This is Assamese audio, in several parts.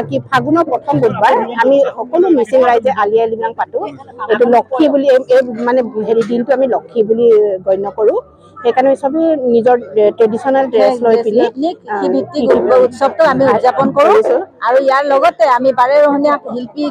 কি ফাগুনৰ প্ৰথম বুধবাৰ আমি সকলো মিচিং ৰাইজে আলি আই লৃগাং পাতো এইটো লক্ষী বুলি মানে হেৰি দিনটো আমি লক্ষী বুলি গণ্য কৰোঁ সেইকাৰণে সবে নিজৰ ট্ৰেডিশনাল ড্ৰেছ লৈ পিনি উৎসৱটো আমি উদযাপন কৰোঁ আৰু ইয়াৰ লগতে আমি বাৰেৰহণীয়া শিল্পী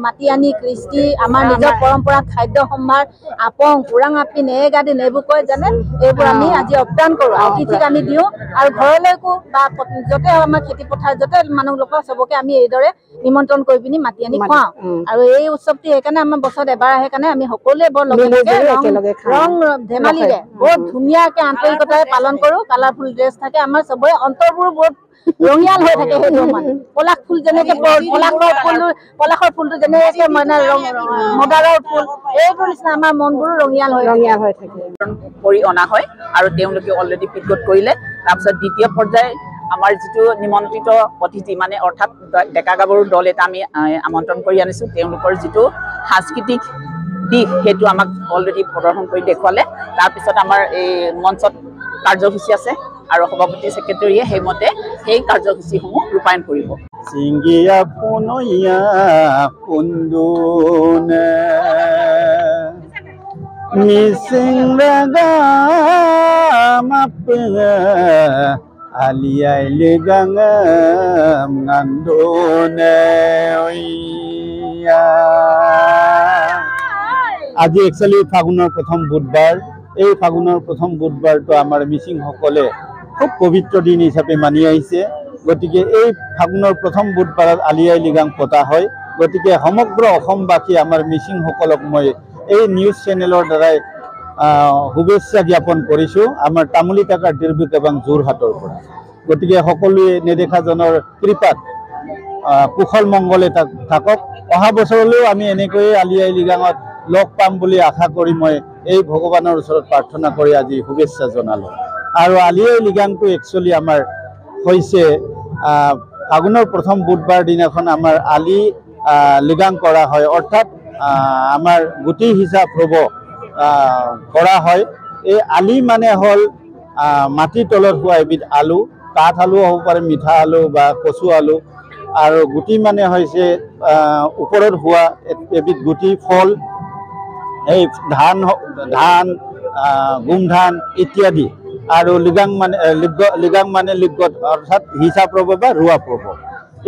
মাতি আনি কৃষ্টি আমাৰ নিজৰ পৰম্পৰা খাদ্য সম্ভাৰ আপং পুৰাং আপিন এগাদিন এইবোৰ কয় যেনে এইবোৰ আমি আজি অৱদান কৰোঁ অতিথিক আমি দিওঁ আৰু ঘৰলৈকো বা য'তে আমাৰ খেতি পথাৰ য'তে মানুহ লোক চবকে আমি এইদৰে নিমন্ত্ৰণ কৰি পিনি মাতি আনি খুৱাওঁ আৰু এই উৎসৱটি সেইকাৰণে আমাৰ বছৰত এবাৰ আহে কাৰণে আমি সকলোৱে বৰ লগে ৰং ধেমালিৰে বহুত ধুনীয়াকে আন্তৰিকতাৰে পালন কৰোঁ কালাৰফুল ড্ৰেছ থাকে আমাৰ চবৰে অন্তৰবোৰ বহুত ৰঙিয়াল হৈ থাকে সেইটো মানে পলাশ ফুল যেনেকে পলাশৰ ফুলটো যেনেকে মানে মদাৰৰ ফুল এইটোৰ নিচিনা আমাৰ মনবোৰো ৰঙিয়াল হৈ থাকে কৰি অনা হয় আৰু তেওঁলোকে অলৰেডি পিকট কৰিলে তাৰপিছত দ্বিতীয় পৰ্যায় আমাৰ যিটো নিমন্ত্ৰিত অতিথি মানে অৰ্থাৎ ডেকা গাভৰু দল এটা আমি আমন্ত্ৰণ কৰি আনিছোঁ তেওঁলোকৰ যিটো সাংস্কৃতিক দিশ সেইটো আমাক অলৰেডি প্ৰদৰ্শন কৰি দেখুৱালে তাৰপিছত আমাৰ এই মঞ্চত কাৰ্যসূচী আছে আৰু সভাপতি সেক্ৰেটাৰীয়ে সেইমতে সেই কাৰ্যসূচীসমূহ ৰূপায়ণ কৰিব চিংগিয়া পুনইয়া কুন্দুনে মিচিং ৰাগামাপ আলি আই লৃগাং নান্দুনে আজি একচুৱেলি ফাগুনৰ প্ৰথম বুধবাৰ এই ফাগুনৰ প্ৰথম বুধবাৰটো আমাৰ মিচিংসকলে খুব পবিত্ৰ দিন হিচাপে মানি আহিছে গতিকে এই ফাগুনৰ প্ৰথম বুধবাৰত আলি আই লৃগাং পতা হয় গতিকে সমগ্ৰ অসমবাসী আমাৰ মিচিংসকলক মই এই নিউজ চেনেলৰ দ্বাৰাই শুভেচ্ছা জ্ঞাপন কৰিছোঁ আমাৰ তামুলী টাকাৰ ডিব্ৰুগড় যোৰহাটৰ পৰা গতিকে সকলোৱে নেদেখাজনৰ কৃপাত কুশল মংগলে থাকক অহা বছৰলৈও আমি এনেকৈয়ে আলি আই লৃগাঙত লগ পাম বুলি আশা কৰি মই এই ভগৱানৰ ওচৰত প্ৰাৰ্থনা কৰি আজি শুভেচ্ছা জনালোঁ আৰু আলি আই লৃগাংটো একচুৱেলি আমাৰ হৈছে ফাগুনৰ প্ৰথম বুধবাৰ দিনাখন আমাৰ আলি লৃগাং কৰা হয় অৰ্থাৎ আমাৰ গুটি হিচাপ ৰ'ব কৰা হয় এই আলি মানে হ'ল মাটিৰ তলত হোৱা এবিধ আলু কাঠ আলু হ'ব পাৰে মিঠা আলু বা কচু আলু আৰু গুটি মানে হৈছে ওপৰত হোৱা এবিধ গুটি ফল এই ধান গোমধান ইত্যাদি আৰু লৃগাং মানে লিগত অৰ্থাৎ হিচাপ ৰ'ব বা ৰোৱা পৰ্ব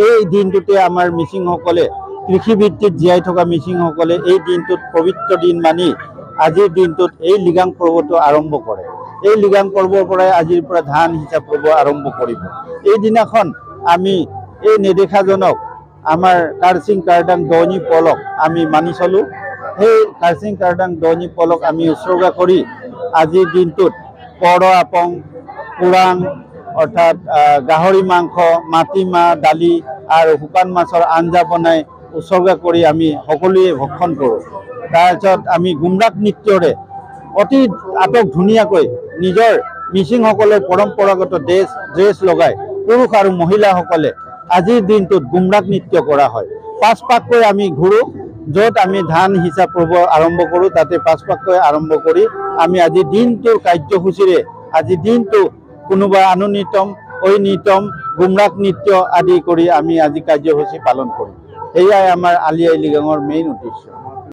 এই দিনটোতে আমাৰ মিচিংসকলে কৃষিভিত্তিত জীয়াই থকা মিচিংসকলে এই দিনটোত পবিত্ৰ দিন মানি আজিৰ দিনটোত এই লৃগাং পৰ্বটো আৰম্ভ কৰে এই লৃগাং পৰ্বৰ পৰাই আজিৰ পৰা ধান হিচাপ পৰ্ব আৰম্ভ কৰিব এই দিনাখন আমি এই নেদেখাজনক আমাৰ কাৰ্চিং কাৰ্ডাং দনি পলক আমি মানি চলোঁ সেই কাৰ্চিং কাৰ্ডাং দনি পলক আমি উৎসৰ্গা কৰি আজিৰ দিনটোত কৰ আপং পুৰাং অৰ্থাৎ গাহৰি মাংস মাটিমাহ দালি আৰু শুকান মাছৰ আঞ্জা বনাই উৎসৰ্গা কৰি আমি সকলোৱে ভক্ষণ কৰোঁ তাৰপিছত আমি গুমৰাগ নৃত্যৰে অতি আটক ধুনীয়াকৈ নিজৰ মিচিংসকলৰ পৰম্পৰাগত ড্ৰেছ লগাই পুৰুষ আৰু মহিলাসকলে আজিৰ দিনটোত গুমৰাগ নৃত্য কৰা হয় পাঁচ পাককৈ আমি ঘূৰোঁ য'ত আমি ধান হিচাপ পৰ্ব আৰম্ভ কৰোঁ তাতে পাঁচপাককৈ আৰম্ভ কৰি আমি আজি দিনটোৰ কাৰ্যসূচীৰে আজি দিনটো কোনোবা আনুনিতম ঐনিতম গুমৰাগ নৃত্য আদি কৰি আমি আজি কাৰ্যসূচী পালন কৰোঁ। এয়াই আমাৰ আলি আই লৃগাঙৰ মেইন উদ্দেশ্য।